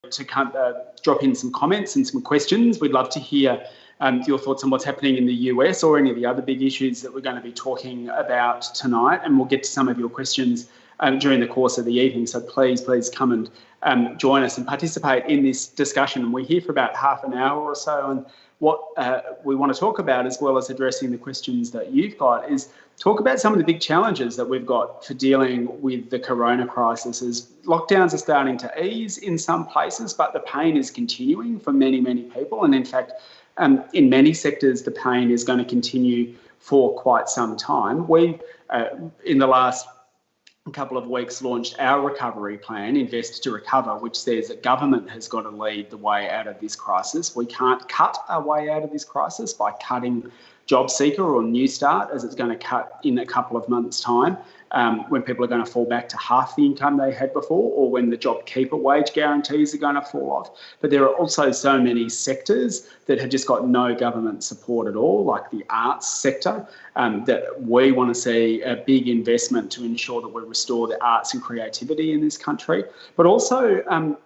to drop in some comments and some questions. We'd love to hear your thoughts on what's happening in the US or any of the other big issues that we're going to be talking about tonight. And we'll get to some of your questions during the course of the evening. So please come and join us and participate in this discussion. We're here for about half an hour or so. And what we want to talk about, as well as addressing the questions that you've got, is talk about some of the big challenges that we've got for dealing with the corona crisis. As lockdowns are starting to ease in some places, but the pain is continuing for many, many people. And in fact, in many sectors, the pain is going to continue for quite some time. We've, in the last couple of weeks, launched our recovery plan, Invest to Recover, which says that government has got to lead the way out of this crisis. We can't cut our way out of this crisis by cutting JobSeeker or Newstart, as it's going to cut in a couple of months' time, when people are going to fall back to half the income they had before, or when the JobKeeper wage guarantees are going to fall off. But there are also so many sectors that have just got no government support at all, like the arts sector, that we want to see a big investment to ensure that we restore the arts and creativity in this country. But also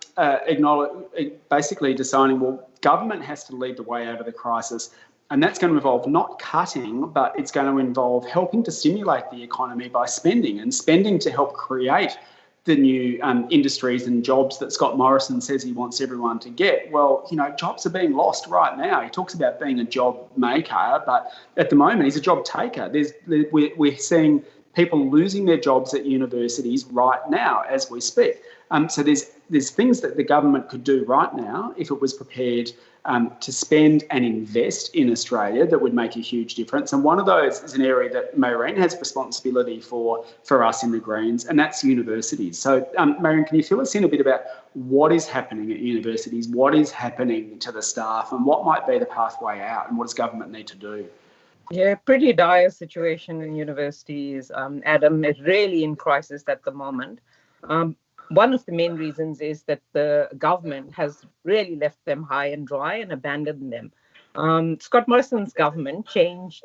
basically deciding, well, government has to lead the way out of the crisis. And that's going to involve not cutting, but it's going to involve helping to stimulate the economy by spending to help create the new industries and jobs that Scott Morrison says he wants everyone to get. Well, jobs are being lost right now. He talks about being a job maker, but at the moment he's a job taker. We're seeing people losing their jobs at universities right now as we speak. So there's things that the government could do right now if it was prepared to spend and invest in Australia that would make a huge difference. And one of those is an area that Mehreen has responsibility for us in the Greens, and that's universities. So, Mehreen, can you fill us in a bit about what is happening at universities, what is happening to the staff, and what might be the pathway out, and what does government need to do? Yeah, pretty dire situation in universities, Adam. It's really in crisis at the moment. One of the main reasons is that the government has really left them high and dry and abandoned them. Scott Morrison's government changed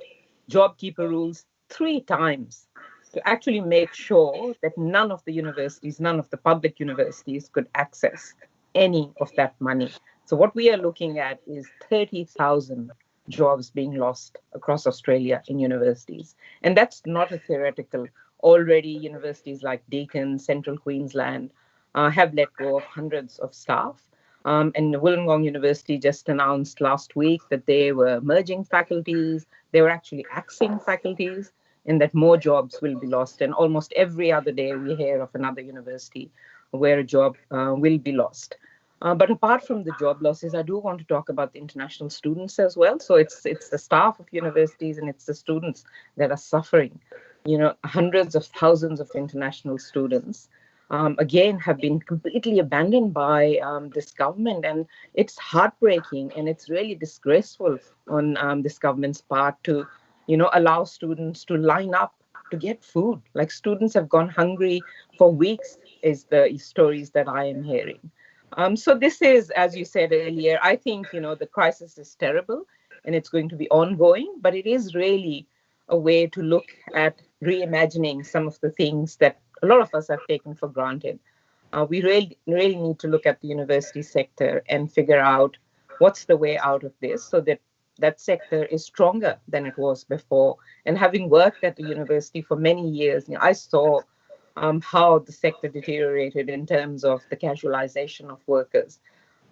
JobKeeper rules 3 times to actually make sure that none of the public universities could access any of that money. So what we are looking at is 30,000 jobs being lost across Australia in universities. And that's not a theoretical. Already universities like Deakin, Central Queensland have let go of hundreds of staff. And Wollongong University just announced last week that they were merging faculties. They were actually axing faculties, and that more jobs will be lost. And almost every other day we hear of another university where a job will be lost. But apart from the job losses, I do want to talk about the international students as well. So it's the staff of universities and it's the students that are suffering. Hundreds of thousands of international students, again, have been completely abandoned by this government. And it's heartbreaking and it's really disgraceful on this government's part to, allow students to line up to get food. Like students have gone hungry for weeks is the stories that I am hearing. So this is, as you said earlier, I think, the crisis is terrible and it's going to be ongoing, but it is really a way to look at reimagining some of the things that a lot of us have taken for granted. We really need to look at the university sector and figure out what's the way out of this so that that sector is stronger than it was before. And having worked at the university for many years, I saw how the sector deteriorated in terms of the casualization of workers.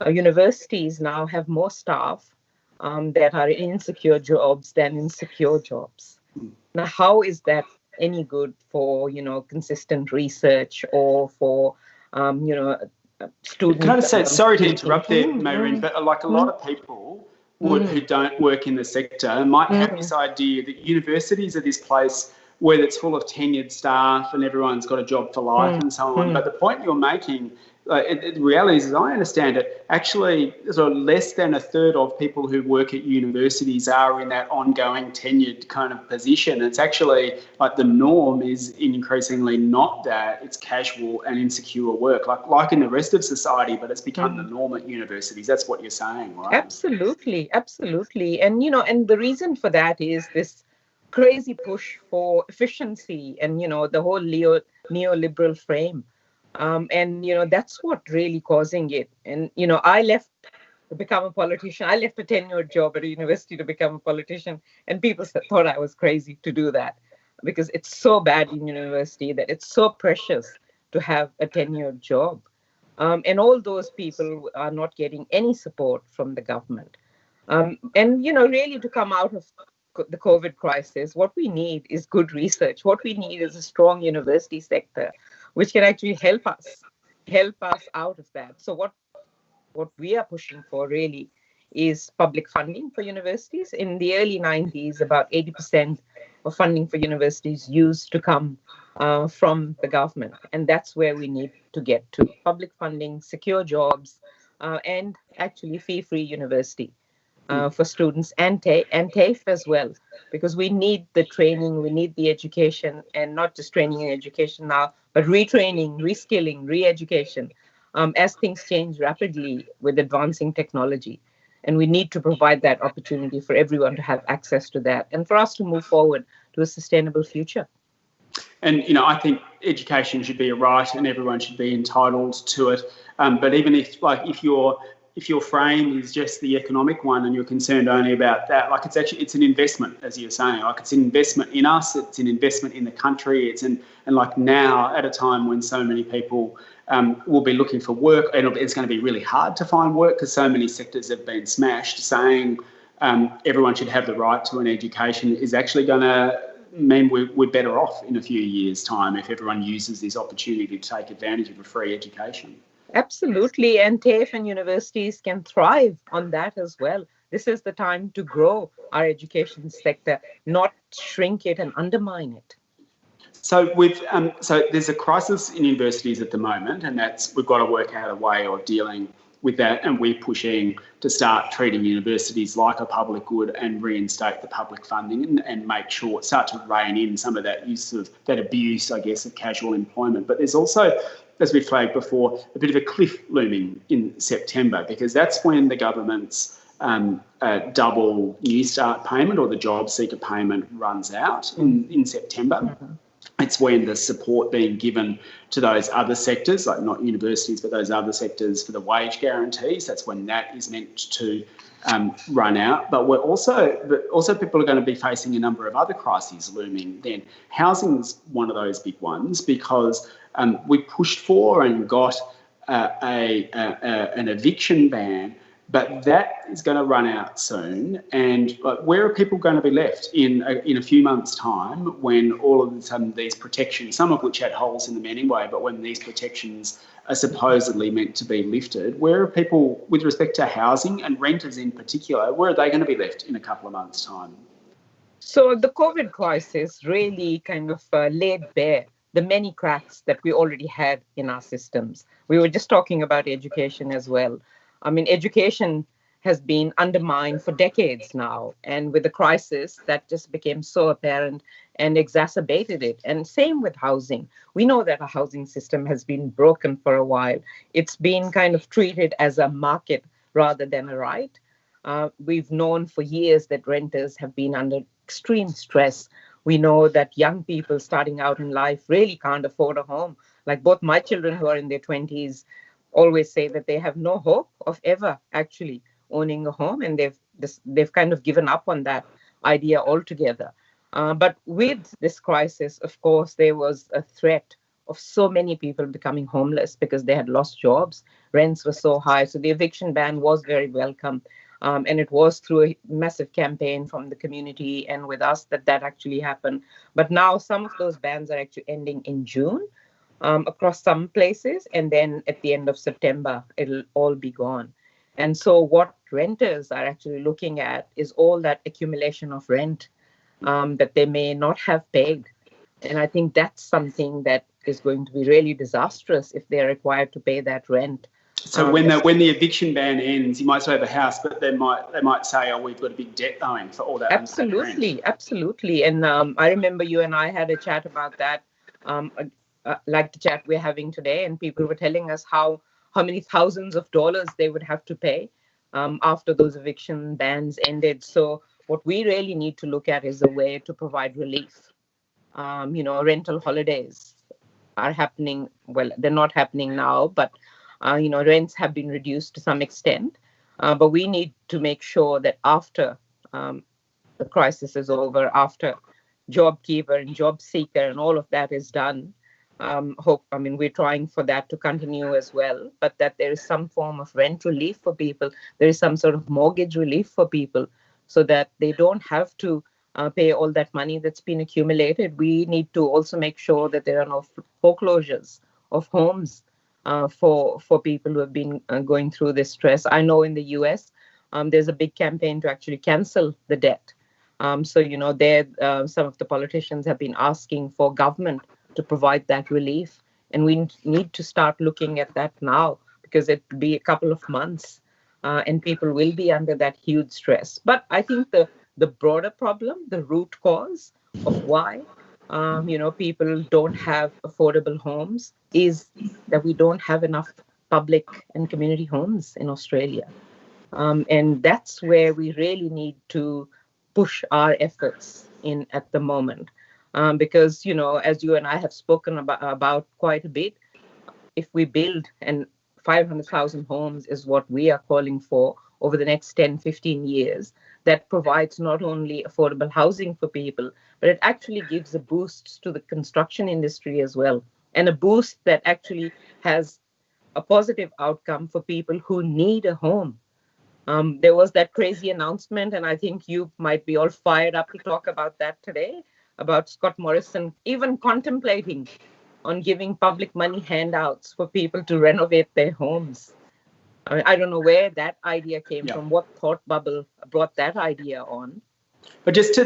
Universities now have more staff that are in insecure jobs than in secure jobs. Now, how is that any good for, consistent research or for, students? Can I just say, sorry to interrupt there, Mehreen, but like a lot of people who don't work in the sector might have this idea that universities are this place where it's full of tenured staff and everyone's got a job for life and so on. But the point you're making, the reality is, as I understand it, actually sort of less than a third of people who work at universities are in that ongoing tenured kind of position. It's actually like the norm is increasingly not that. It's casual and insecure work, like in the rest of society, but it's become the norm at universities. That's what you're saying, right? Absolutely. And, and the reason for that is this crazy push for efficiency and, the whole neoliberal frame. And that's what really causing it. And I left to become a politician. I left a tenured job at a university to become a politician, and people thought I was crazy to do that, because it's so bad in university that it's so precious to have a tenured job. And all those people are not getting any support from the government. And really, to come out of the COVID crisis, what we need is good research. What we need is a strong university sector, which can actually help us out of that. So what we are pushing for really is public funding for universities. In the early 90s, about 80% of funding for universities used to come from the government. And that's where we need to get to: public funding, secure jobs, and actually fee-free university for students, and TAFE as well, because we need the training, we need the education, and not just training and education now, but retraining, reskilling, re-education, as things change rapidly with advancing technology. And we need to provide that opportunity for everyone to have access to that, and for us to move forward to a sustainable future. And, I think education should be a right and everyone should be entitled to it. But even if your frame is just the economic one and you're concerned only about that, it's an investment, as you're saying. It's an investment in us, it's an investment in the country, and now, at a time when so many people will be looking for work, and it's going to be really hard to find work because so many sectors have been smashed, saying everyone should have the right to an education is actually going to mean we're better off in a few years' time if everyone uses this opportunity to take advantage of a free education. Absolutely. And TAFE and universities can thrive on that as well. This is the time to grow our education sector, not shrink it and undermine it. So there's a crisis in universities at the moment, and we've got to work out a way of dealing with that, and we're pushing to start treating universities like a public good and reinstate the public funding and make sure start to rein in some of that use of that abuse, I guess, of casual employment. But there's also, as we flagged before, a bit of a cliff looming in September, because that's when the government's double New Start payment, or the job seeker payment, runs out in September. Mm-hmm. It's when the support being given to those other sectors, like not universities, but those other sectors for the wage guarantees, that's when that is meant to run out. But also people are going to be facing a number of other crises looming then. Housing's one of those big ones, because we pushed for and got an eviction ban, but that is going to run out soon. And where are people going to be left in a few months' time, when all of a sudden these protections, some of which had holes in them anyway, but when these protections are supposedly meant to be lifted, where are people, with respect to housing and renters in particular, where are they going to be left in a couple of months' time? So the COVID crisis really kind of laid bare the many cracks that we already had in our systems. We were just talking about education as well. I mean, education has been undermined for decades now. And with the crisis, that just became so apparent and exacerbated it. And same with housing. We know that our housing system has been broken for a while. It's been kind of treated as a market rather than a right. We've known for years that renters have been under extreme stress. We know that young people starting out in life really can't afford a home. Like both my children, who are in their 20s, always say that they have no hope of ever actually owning a home, and they've kind of given up on that idea altogether. But with this crisis, of course, there was a threat of so many people becoming homeless because they had lost jobs. Rents were so high. So the eviction ban was very welcome. And it was through a massive campaign from the community and with us that actually happened. But now some of those bans are actually ending in June. Across some places, and then at the end of September, it'll all be gone. And so what renters are actually looking at is all that accumulation of rent that they may not have paid. And I think that's something that is going to be really disastrous if they're required to pay that rent. So when the eviction ban ends, you might still have a house, but they might say, "Oh, we've got a big debt owing for all that." Absolutely. And I remember you and I had a chat about that. Like the chat we're having today, and people were telling us how many thousands of dollars they would have to pay after those eviction bans ended. So what we really need to look at is a way to provide relief, rental holidays, are happening. Well, they're not happening now, but rents have been reduced to some extent. But we need to make sure that after the crisis is over, after job keeper and job seeker and all of that is done, we're trying for that to continue as well, but that there is some form of rent relief for people, there is some sort of mortgage relief for people, so that they don't have to pay all that money that's been accumulated. We need to also make sure that there are no foreclosures of homes for people who have been going through this stress. I know in the US, there's a big campaign to actually cancel the debt. There, some of the politicians have been asking for government to provide that relief. And we need to start looking at that now, because it will be a couple of months and people will be under that huge stress. But I think the broader problem, the root cause of why people don't have affordable homes is that we don't have enough public and community homes in Australia. And that's where we really need to push our efforts in at the moment. Because, as you and I have spoken about quite a bit, if we build, and 500,000 homes is what we are calling for over the next 10, 15 years, that provides not only affordable housing for people, but it actually gives a boost to the construction industry as well. And a boost that actually has a positive outcome for people who need a home. There was that crazy announcement, and I think you might be all fired up to talk about that today, about Scott Morrison even contemplating on giving public money handouts for people to renovate their homes. I don't know where that idea came from, what thought bubble brought that idea on. But just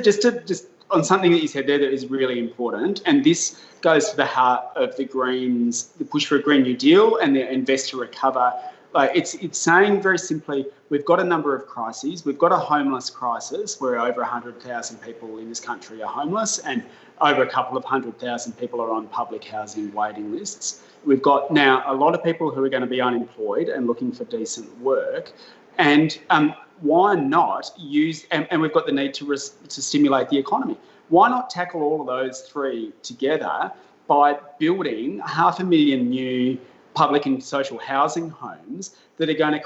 on something that you said there that is really important, and this goes to the heart of the Greens, the push for a Green New Deal and the invest to recover. It's saying very simply, we've got a number of crises. We've got a homeless crisis where over 100,000 people in this country are homeless, and over a couple of 100,000 people are on public housing waiting lists. We've got now a lot of people who are going to be unemployed and looking for decent work. And why not use, and we've got the need to stimulate the economy. Why not tackle all of those three together by building 500,000 new public and social housing homes that are going to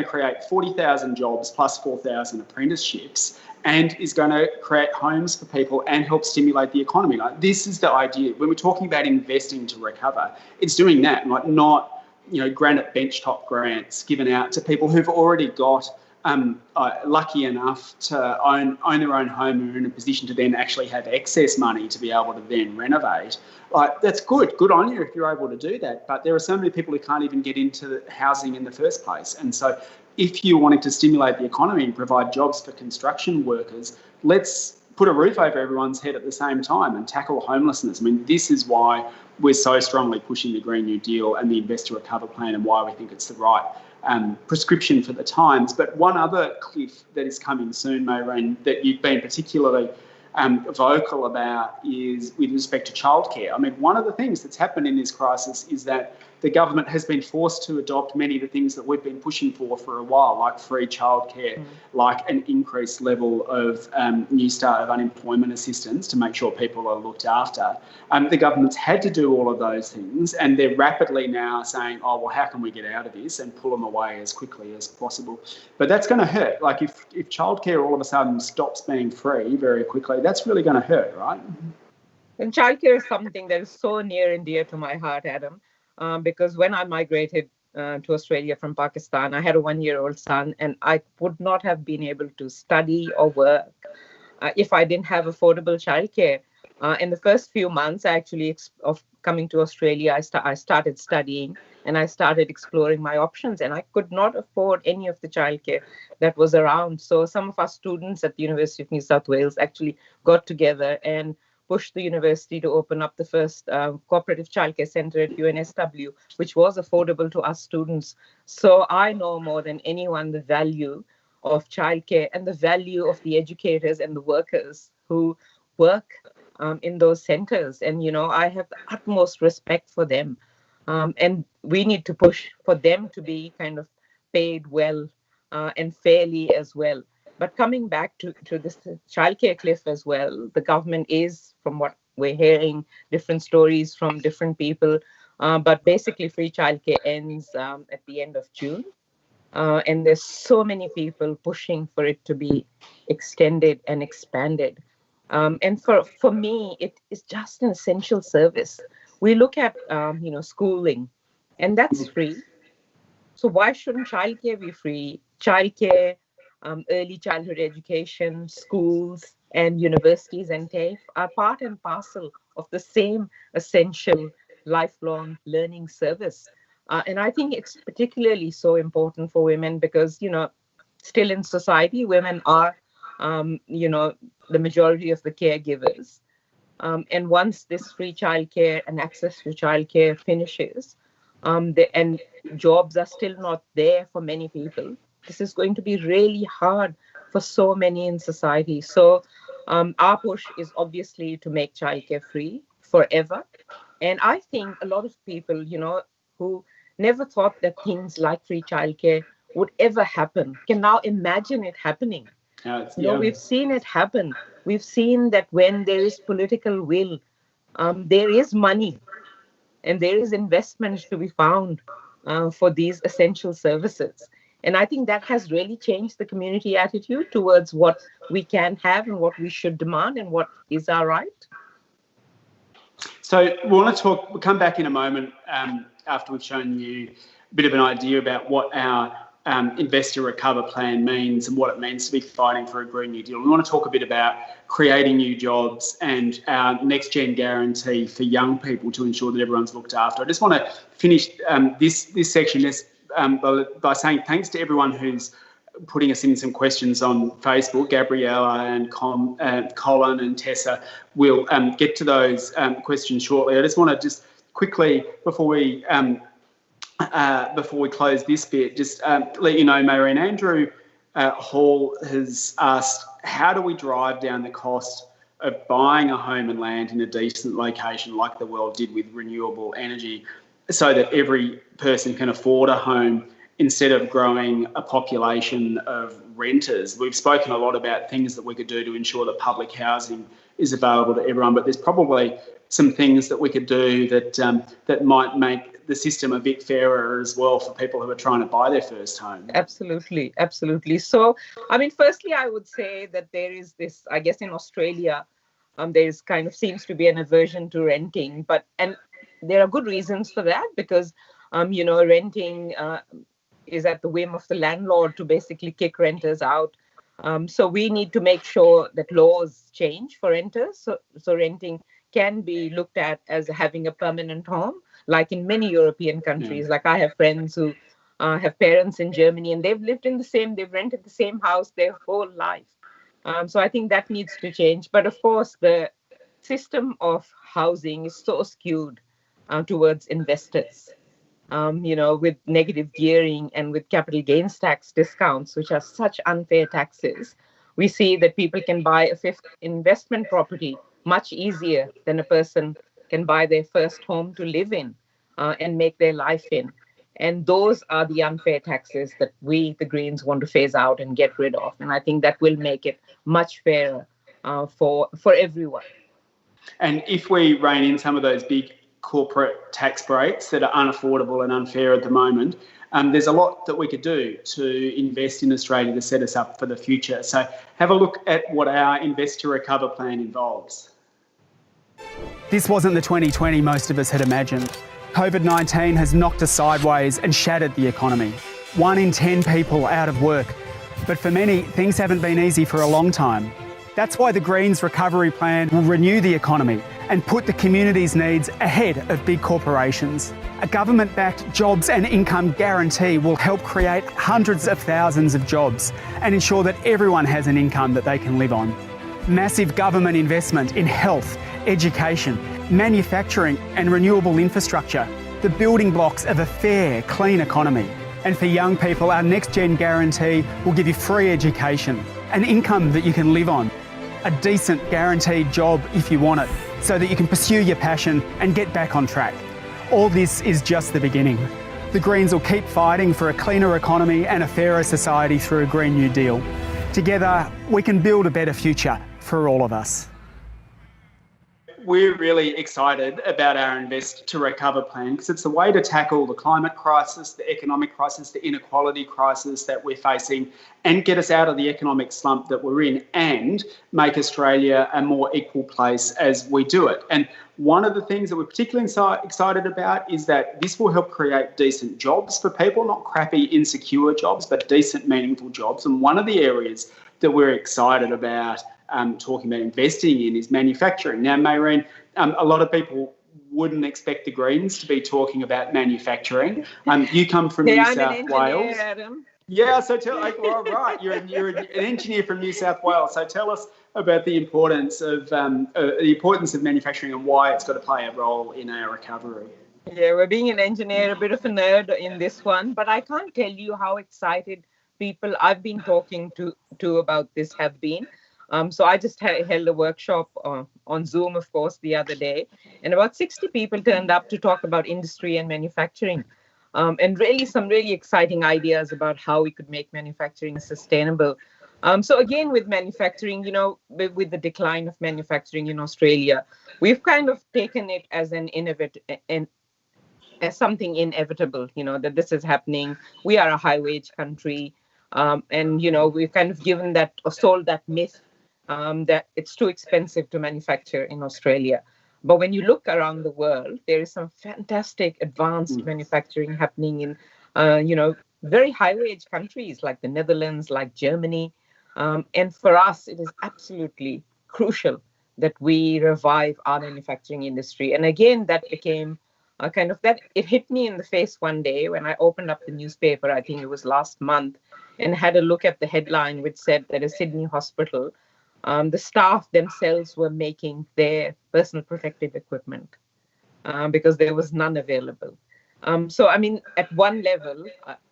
create 40,000 jobs plus 4,000 apprenticeships, and is going to create homes for people and help stimulate the economy. Like, this is the idea. When we're talking about investing to recover, it's doing that, like not granite benchtop grants given out to people who've already got lucky enough to own their own home and are in a position to then actually have excess money to be able to then renovate. That's good on you if you're able to do that. But there are so many people who can't even get into housing in the first place. And so if you wanted to stimulate the economy and provide jobs for construction workers, let's put a roof over everyone's head at the same time and tackle homelessness. I mean, this is why we're so strongly pushing the Green New Deal and the Invest to Recover plan, and why we think it's the right prescription for the times. But one other cliff that is coming soon, Mehreen, that you've been particularly vocal about is with respect to childcare. I mean, one of the things that's happened in this crisis is that the government has been forced to adopt many of the things that we've been pushing for a while, like free childcare, like an increased level of New Start of unemployment assistance to make sure people are looked after. The government's had to do all of those things, and they're rapidly now saying, oh, well, how can we get out of this and pull them away as quickly as possible? But that's going to hurt. Like, if childcare all of a sudden stops being free very quickly, that's really going to hurt, right? And childcare is something that is so near and dear to my heart, Adam. Because when I migrated to Australia from Pakistan, I had a 1-year-old son, and I would not have been able to study or work if I didn't have affordable childcare. In the first few months, of coming to Australia, I started studying and I started exploring my options, and I could not afford any of the childcare that was around. So some of our students at the University of New South Wales actually got together and pushed the university to open up the first cooperative childcare centre at UNSW, which was affordable to us students. So I know more than anyone the value of childcare and the value of the educators and the workers who work in those centres. And, I have the utmost respect for them. And we need to push for them to be kind of paid well and fairly as well. But coming back to this childcare cliff as well, the government is, from what we're hearing different stories from different people. But basically, free childcare ends at the end of June. And there's so many people pushing for it to be extended and expanded. And for me, it is just an essential service. We look at, schooling, and that's free. So why shouldn't childcare be free? Childcare, early childhood education, schools, and universities and TAFE are part and parcel of the same essential lifelong learning service. And I think it's particularly so important for women because, still in society, women are, the majority of the caregivers. And once this free childcare and access to childcare finishes, and jobs are still not there for many people, this is going to be really hard for so many in society. So our push is obviously to make childcare free forever. And I think a lot of people, who never thought that things like free childcare would ever happen can now imagine it happening. We've seen it happen. We've seen that when there is political will, there is money and there is investment to be found for these essential services. And I think that has really changed the community attitude towards what we can have and what we should demand and what is our right. So we'll come back in a moment after we've shown you a bit of an idea about what our Invest to Recover plan means and what it means to be fighting for a Green New Deal. We want to talk a bit about creating new jobs and our next gen guarantee for young people to ensure that everyone's looked after. I just want to finish this section by saying thanks to everyone who's putting us in some questions on Facebook. Gabriella and Colin and Tessa will get to those questions shortly. I just want to quickly, before we close this bit, let you know, Mehreen, Andrew Hall has asked, how do we drive down the cost of buying a home and land in a decent location like the world did with renewable energy so that every person can afford a home instead of growing a population of renters? We've spoken a lot about things that we could do to ensure that public housing is available to everyone, but there's probably some things that we could do that might make the system a bit fairer as well for people who are trying to buy their first home. Absolutely. So, firstly, I would say that there is this, I guess in Australia, there's kind of seems to be an aversion to renting, and there are good reasons for that because, renting is at the whim of the landlord to basically kick renters out. So we need to make sure that laws change for renters. So renting can be looked at as having a permanent home, like in many European countries. Like I have friends who have parents in Germany and they've rented the same house their whole life. So I think that needs to change. But of course, the system of housing is so skewed towards investors. With negative gearing and with capital gains tax discounts, which are such unfair taxes, we see that people can buy a fifth investment property much easier than a person can buy their first home to live in and make their life in. And those are the unfair taxes that we, the Greens, want to phase out and get rid of. And I think that will make it much fairer for everyone. And if we rein in some of those big corporate tax breaks that are unaffordable and unfair at the moment, there's a lot that we could do to invest in Australia to set us up for the future. So have a look at what our Invest to Recover plan involves. This wasn't the 2020 most of us had imagined. COVID-19 has knocked us sideways and shattered the economy. 1 in 10 people out of work. But for many, things haven't been easy for a long time. That's why the Greens Recovery Plan will renew the economy and put the community's needs ahead of big corporations. A government-backed jobs and income guarantee will help create hundreds of thousands of jobs and ensure that everyone has an income that they can live on. Massive government investment in health, education, manufacturing and renewable infrastructure, the building blocks of a fair, clean economy. And for young people, our Next Gen guarantee will give you free education, an income that you can live on, a decent guaranteed job if you want it, so that you can pursue your passion and get back on track. All this is just the beginning. The Greens will keep fighting for a cleaner economy and a fairer society through a Green New Deal. Together, we can build a better future for all of us. we're really excited about our Invest to Recover plan because it's a way to tackle the climate crisis, the economic crisis, the inequality crisis that we're facing, and get us out of the economic slump that we're in and make Australia a more equal place as we do it. And one of the things that we're particularly excited about is that this will help create decent jobs for people, not crappy, insecure jobs, but decent, meaningful jobs. And one of the areas that we're excited about talking about investing in is manufacturing. Now, Mehreen, a lot of people wouldn't expect the Greens to be talking about manufacturing. You come from New South Wales. Adam. Yeah, so right, you're an engineer from New South Wales. So tell us about the importance of manufacturing and why it's got to play a role in our recovery. Yeah, we're being an engineer, a bit of a nerd in this one, but I can't tell you how excited people I've been talking to about this have been. So I just held a workshop on Zoom, of course, the other day, and about 60 people turned up to talk about industry and manufacturing, and really some really exciting ideas about how we could make manufacturing sustainable. So again, with manufacturing, with the decline of manufacturing in Australia, we've kind of taken it as as something inevitable, that this is happening. We are a high wage country, and we've kind of given that or sold that myth that it's too expensive to manufacture in Australia. But when you look around the world, there is some fantastic advanced manufacturing happening in, very high wage countries like the Netherlands, like Germany. And for us, it is absolutely crucial that we revive our manufacturing industry. And again, that became it hit me in the face one day when I opened up the newspaper, I think it was last month, and had a look at the headline which said that a Sydney hospital, the staff themselves were making their personal protective equipment because there was none available. So, I mean, at one level,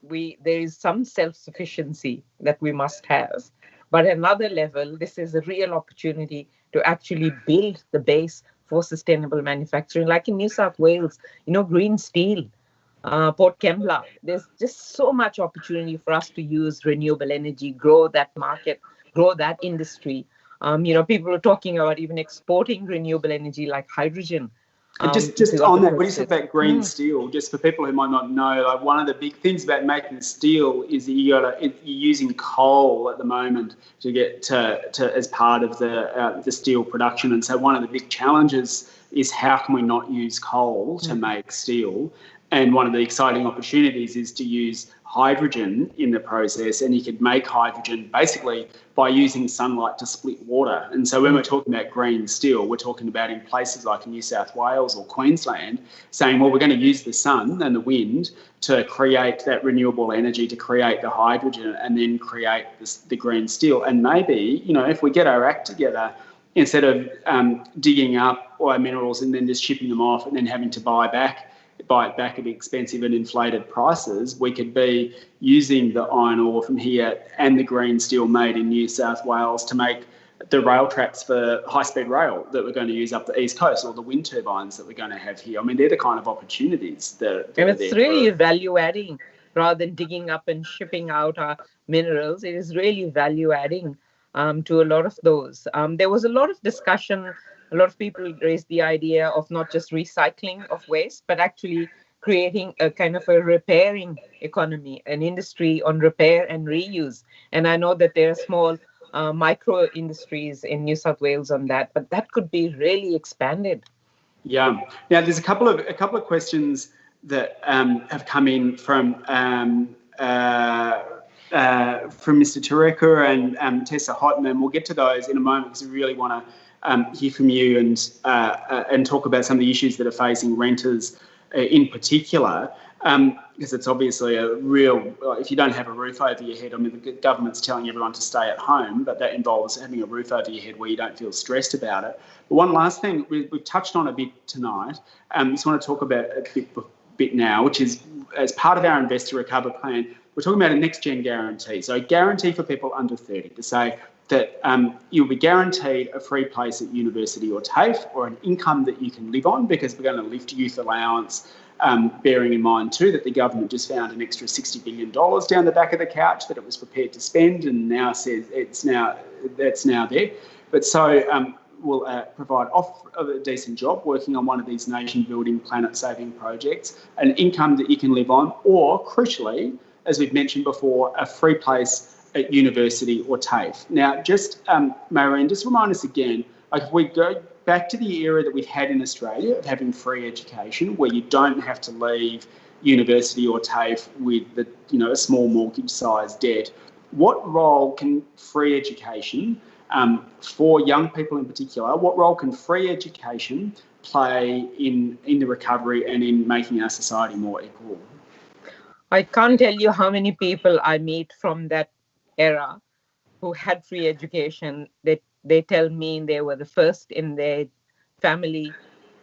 there is some self-sufficiency that we must have. But at another level, this is a real opportunity to actually build the base for sustainable manufacturing. Like in New South Wales, green steel, Port Kembla, there's just so much opportunity for us to use renewable energy, grow that market, grow that industry. People are talking about even exporting renewable energy like hydrogen. Just on that, when you say about green steel, just for people who might not know, like one of the big things about making steel is that you're using coal at the moment to get to as part of the steel production. And so one of the big challenges is how can we not use coal to make steel? And one of the exciting opportunities is to use hydrogen in the process, and you could make hydrogen basically by using sunlight to split water. And so when we're talking about green steel, we're talking about in places like New South Wales or Queensland saying, well, we're going to use the sun and the wind to create that renewable energy, to create the hydrogen and then create the green steel. And maybe, if we get our act together, instead of digging up our minerals and then just shipping them off and then having to buy it back at expensive and inflated prices, we could be using the iron ore from here and the green steel made in New South Wales to make the rail tracks for high-speed rail that we're going to use up the East Coast, or the wind turbines that we're going to have here. I mean, they're the kind of opportunities that and it's really value-adding rather than digging up and shipping out our minerals. It is really value-adding to a lot of those. There was a lot of discussion. A lot of people raised the idea of not just recycling of waste, but actually creating a kind of a repairing economy, an industry on repair and reuse. And I know that there are small micro industries in New South Wales on that, but that could be really expanded. Yeah. Now, there's a couple of questions that have come in from Mr. Tareka and Tessa Hotman. We'll get to those in a moment because we really want to hear from you and talk about some of the issues that are facing renters in particular, because it's obviously a real, if you don't have a roof over your head, I mean, the government's telling everyone to stay at home, but that involves having a roof over your head where you don't feel stressed about it. But one last thing we've touched on a bit tonight, just want to talk about a bit now, which is as part of our Invest to Recover plan, we're talking about a next-gen guarantee. So a guarantee for people under 30 to say that you'll be guaranteed a free place at university or TAFE, or an income that you can live on, because we're going to lift youth allowance, bearing in mind too that the government just found an extra $60 billion down the back of the couch that it was prepared to spend, and now says that's now there. But so will provide a decent job working on one of these nation-building, planet-saving projects, an income that you can live on, or, crucially, as we've mentioned before, a free place at university or TAFE. Now, just, Mehreen, just remind us again, like if we go back to the era that we've had in Australia of having free education, where you don't have to leave university or TAFE with a small mortgage-sized debt, what role can free education, for young people in particular, what role can free education play in the recovery and in making our society more equal? I can't tell you how many people I meet from that era who had free education. They tell me they were the first in their family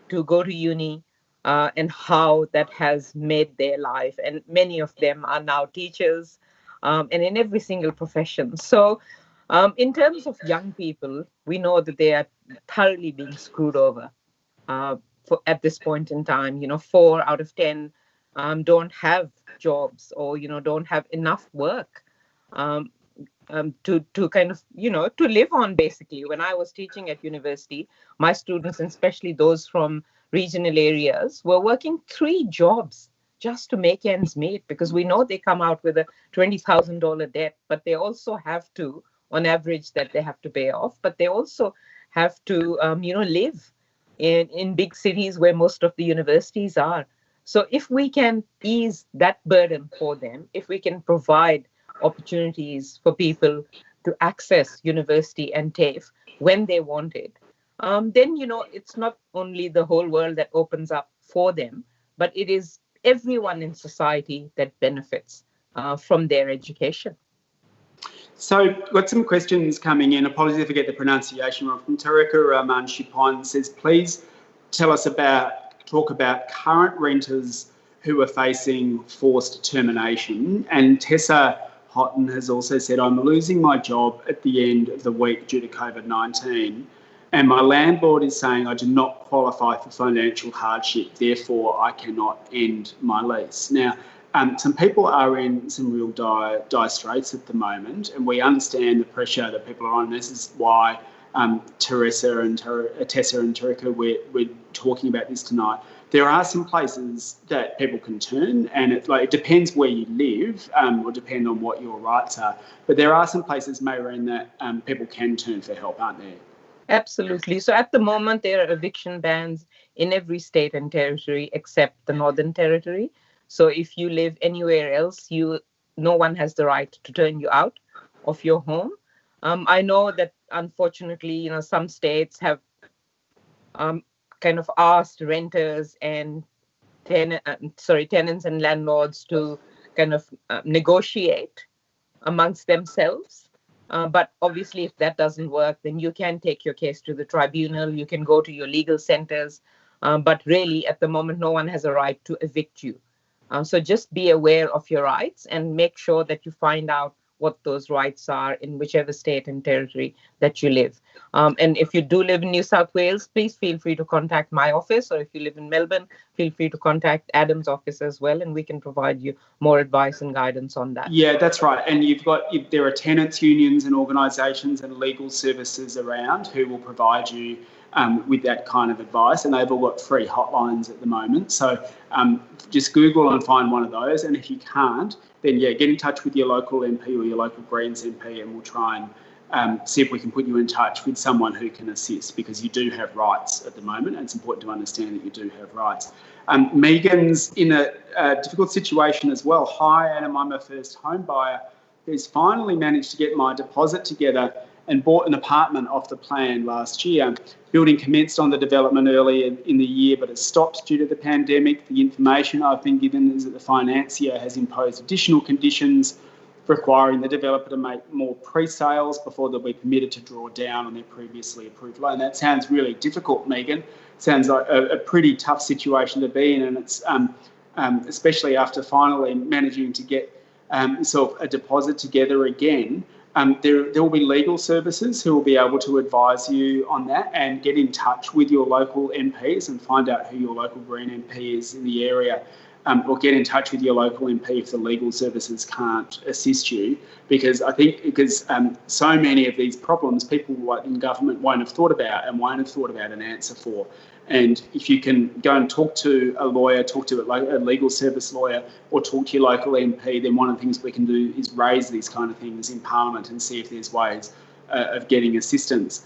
to go to uni, and how that has made their life. And many of them are now teachers, and in every single profession. So in terms of young people, we know that they are thoroughly being screwed over at this point in time. 4 out of 10 don't have jobs, or don't have enough work to kind of to live on. Basically, when I was teaching at university, my students, and especially those from regional areas, were working 3 jobs just to make ends meet, because we know they come out with a $20,000 debt, but they also have to, on average, that they have to pay off, but they also have to live in big cities where most of the universities are. So if we can ease that burden for them, if we can provide opportunities for people to access university and TAFE when they want it, then, it's not only the whole world that opens up for them, but it is everyone in society that benefits from their education. So, got some questions coming in. Apologies if I get the pronunciation wrong. From Tareka Rahman Shipon says, please talk about current renters who are facing forced termination. And Tessa Houghton has also said, I'm losing my job at the end of the week due to COVID-19. And my landlord is saying I do not qualify for financial hardship, therefore I cannot end my lease. Now, some people are in some real dire straits at the moment, and we understand the pressure that people are on. This is why Tessa and Tareka, we're talking about this tonight. There are some places that people can turn, and it depends where you live, or depend on what your rights are. But there are some places, Mehreen, that people can turn for help, aren't there? Absolutely. So at the moment, there are eviction bans in every state and territory except the Northern Territory. So if you live anywhere else, no one has the right to turn you out of your home. I know that unfortunately, some states have kind of asked renters and tenants and landlords to kind of negotiate amongst themselves. But obviously, if that doesn't work, then you can take your case to the tribunal. You can go to your legal centers. But really, at the moment, no one has a right to evict you. So just be aware of your rights and make sure that you find out what those rights are in whichever state and territory that you live. And if you do live in New South Wales, please feel free to contact my office, or if you live in Melbourne, feel free to contact Adam's office as well, and we can provide you more advice and guidance on that. Yeah, that's right. And there are tenants' unions and organisations and legal services around who will provide you with that kind of advice, and they've all got free hotlines at the moment. So just Google and find one of those, and if you can't, then get in touch with your local MP or your local Greens MP, and we'll try and see if we can put you in touch with someone who can assist, because you do have rights at the moment, and it's important to understand that you do have rights. Megan's in a difficult situation as well. Hi, Adam, I'm a first home buyer who's finally managed to get my deposit together and bought an apartment off the plan last year. Building commenced on the development earlier in the year, but it stopped due to the pandemic. The information I've been given is that the financier has imposed additional conditions requiring the developer to make more pre-sales before they'll be permitted to draw down on their previously approved loan. That sounds really difficult, Megan. Sounds like a pretty tough situation to be in, and it's especially after finally managing to get sort of a deposit together again. There will be legal services who will be able to advise you on that, and get in touch with your local MPs and find out who your local Green MP is in the area. or get in touch with your local MP if the legal services can't assist you, because I think so many of these problems people in government won't have thought about and won't have thought about an answer for. And if you can go and talk to a lawyer, talk to a legal service lawyer, or talk to your local MP, then one of the things we can do is raise these kind of things in Parliament and see if there's ways of getting assistance.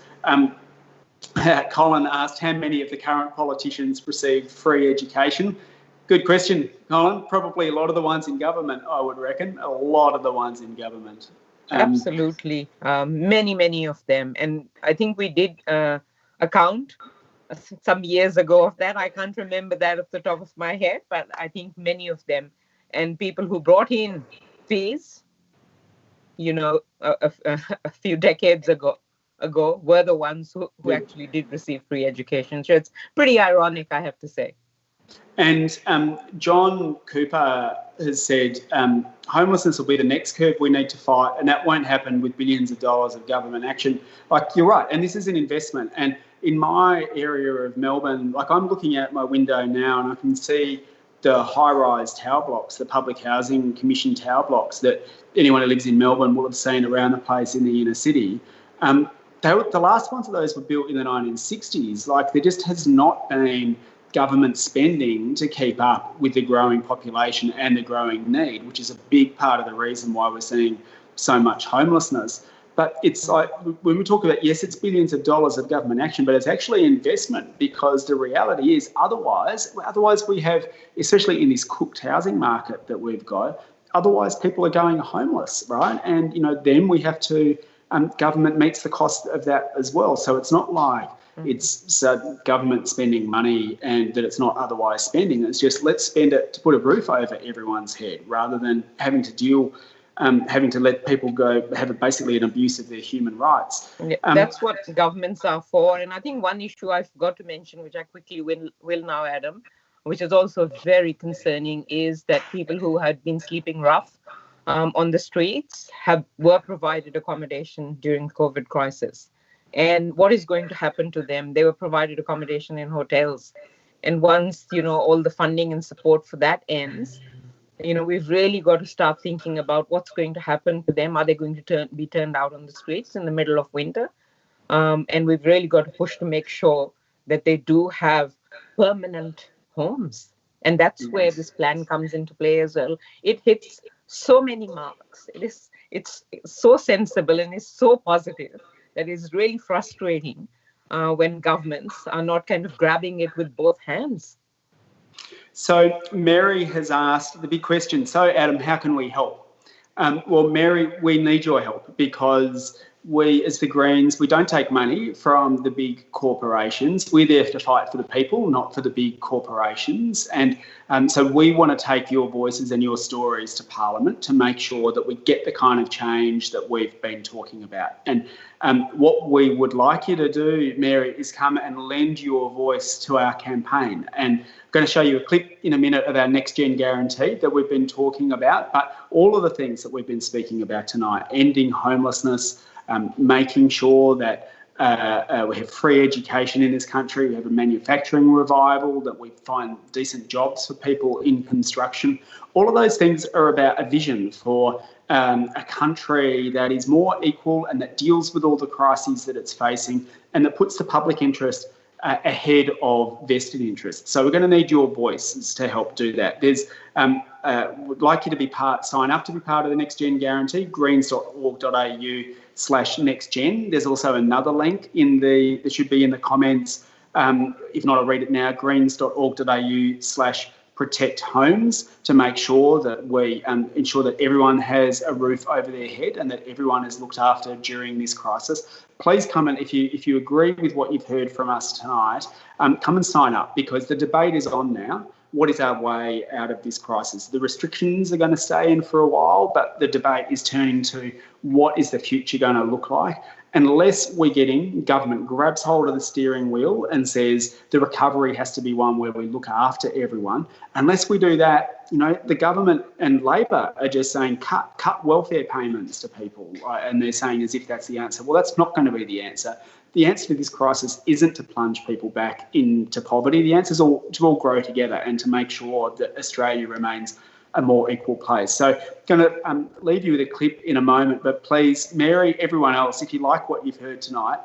Colin asked how many of the current politicians received free education. Good question, Colin. Probably a lot of the ones in government, I would reckon. A lot of the ones in government. Absolutely. Many of them. And I think we did a count some years ago of that. I can't remember that off the top of my head, but I think many of them. And people who brought in fees, a few decades ago were the ones who actually did receive free education. So it's pretty ironic, I have to say. And John Cooper has said homelessness will be the next curve we need to fight, and that won't happen with billions of dollars of government action. Like, you're right, and this is an investment. And in my area of Melbourne, like, I'm looking out my window now and I can see the high-rise tower blocks, the Public Housing Commission tower blocks that anyone who lives in Melbourne will have seen around the place in the inner city. The last ones of those were built in the 1960s. Like, there just has not been government spending to keep up with the growing population and the growing need, which is a big part of the reason why we're seeing so much homelessness. But it's like, when we talk about, yes, it's billions of dollars of government action, but it's actually investment, because the reality is otherwise we have, especially in this cooked housing market that we've got, otherwise people are going homeless, right? And, then we have to, government meets the cost of that as well. So it's not like it's government spending money and that it's not otherwise spending. It's just, let's spend it to put a roof over everyone's head, rather than having to let people go have basically an abuse of their human rights. That's what governments are for. And I think one issue I forgot to mention, which I quickly will now, Adam, which is also very concerning, is that people who had been sleeping rough on the streets were provided accommodation during the COVID crisis. And what is going to happen to them? They were provided accommodation in hotels. And once, all the funding and support for that ends, we've really got to start thinking about what's going to happen to them. Are they going to be turned out on the streets in the middle of winter? And we've really got to push to make sure that they do have permanent homes. And that's where this plan comes into play as well. It hits so many marks. It's so sensible and it's so positive that is really frustrating when governments are not kind of grabbing it with both hands. So Mary has asked the big question. So Adam, how can we help? Well, Mary, we need your help, because we, as the Greens, we don't take money from the big corporations. We're there to fight for the people, not for the big corporations. And so we want to take your voices and your stories to Parliament to make sure that we get the kind of change that we've been talking about. And what we would like you to do, Mary, is come and lend your voice to our campaign. And I'm going to show you a clip in a minute of our Next Gen Guarantee that we've been talking about, but all of the things that we've been speaking about tonight: ending homelessness, making sure that we have free education in this country, we have a manufacturing revival, that we find decent jobs for people in construction. All of those things are about a vision for a country that is more equal and that deals with all the crises that it's facing and that puts the public interest ahead of vested interests. So we're going to need your voices to help do that. Would like you to sign up to be part of the Next Gen Guarantee, greens.org.au/nextgen. There's also another link that should be in the comments. If not, I'll read it now, greens.org.au/protect homes, to make sure that we ensure that everyone has a roof over their head and that everyone is looked after during this crisis. Please come and, if you agree with what you've heard from us tonight, come and sign up, because the debate is on now. What is our way out of this crisis? The restrictions are going to stay in for a while, but the debate is turning to what is the future going to look like, unless we're getting government grabs hold of the steering wheel and says the recovery has to be one where we look after everyone, unless we do that, the government and Labor are just saying cut welfare payments to people, and they're saying as if that's the answer. Well, that's not going to be the answer. The answer to this crisis isn't to plunge people back into poverty. The answer is to all grow together and to make sure that Australia remains a more equal place. So going to leave you with a clip in a moment, but please, Mary, everyone else, if you like what you've heard tonight,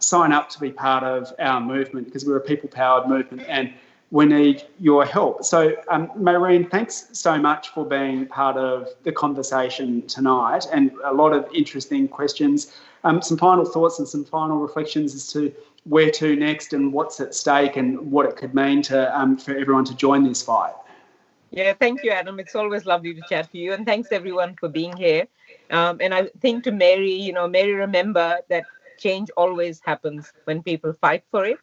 sign up to be part of our movement, because we're a people-powered movement and we need your help. So, Mehreen, thanks so much for being part of the conversation tonight, and a lot of interesting questions. Some final thoughts and some final reflections as to where to next and what's at stake and what it could mean to for everyone to join this fight. Yeah, thank you, Adam. It's always lovely to chat to you, and thanks everyone for being here. And I think to Mary, Mary, remember that change always happens when people fight for it.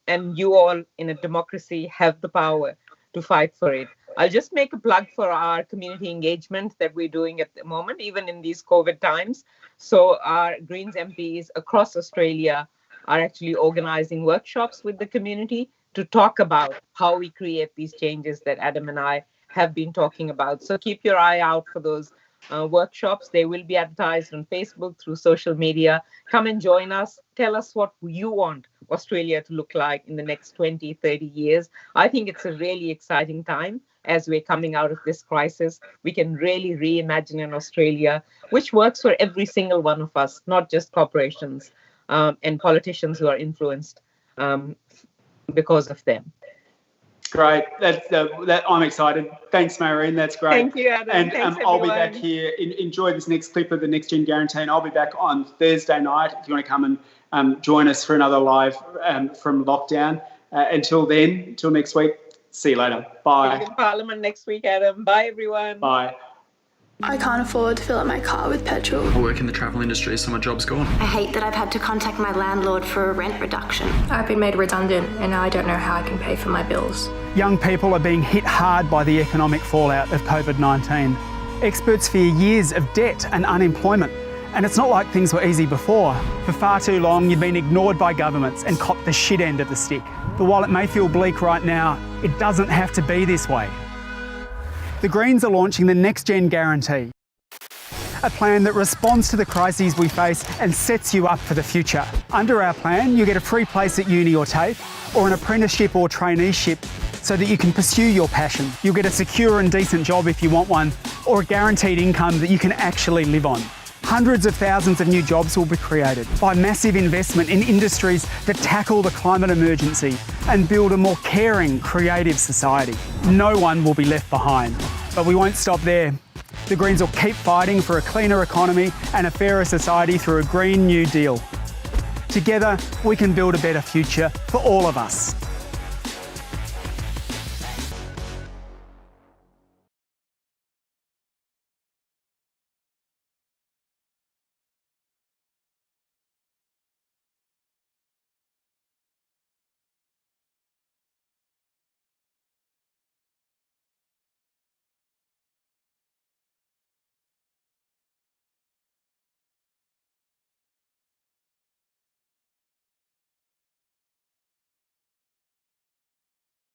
And you all in a democracy have the power to fight for it. I'll just make a plug for our community engagement that we're doing at the moment, even in these COVID times. So our Greens MPs across Australia are actually organising workshops with the community to talk about how we create these changes that Adam and I have been talking about. So keep your eye out for those workshops. They will be advertised on Facebook, through social media. Come and join us. Tell us what you want Australia to look like in the next 20, 30 years. I think it's a really exciting time as we're coming out of this crisis. We can really reimagine an Australia which works for every single one of us, not just corporations and politicians who are influenced because of them. Great. That I'm excited. Thanks, Mehreen. That's great. Thank you, Adam. And thanks, I'll be back here. Enjoy this next clip of the Next Gen Guarantee, and I'll be back on Thursday night if you want to come and join us for another live from lockdown. Until then, until next week, see you later. Bye. In Parliament next week, Adam. Bye, everyone. Bye. I can't afford to fill up my car with petrol. I work in the travel industry, so my job's gone. I hate that I've had to contact my landlord for a rent reduction. I've been made redundant and now I don't know how I can pay for my bills. Young people are being hit hard by the economic fallout of COVID-19. Experts fear years of debt and unemployment. And it's not like things were easy before. For far too long, you've been ignored by governments and copped the shit end of the stick. But while it may feel bleak right now, it doesn't have to be this way. The Greens are launching the Next Gen Guarantee, a plan that responds to the crises we face and sets you up for the future. Under our plan, you get a free place at uni or TAFE, or an apprenticeship or traineeship so that you can pursue your passion. You'll get a secure and decent job if you want one, or a guaranteed income that you can actually live on. Hundreds of thousands of new jobs will be created by massive investment in industries that tackle the climate emergency and build a more caring, creative society. No one will be left behind. But we won't stop there. The Greens will keep fighting for a cleaner economy and a fairer society through a Green New Deal. Together, we can build a better future for all of us.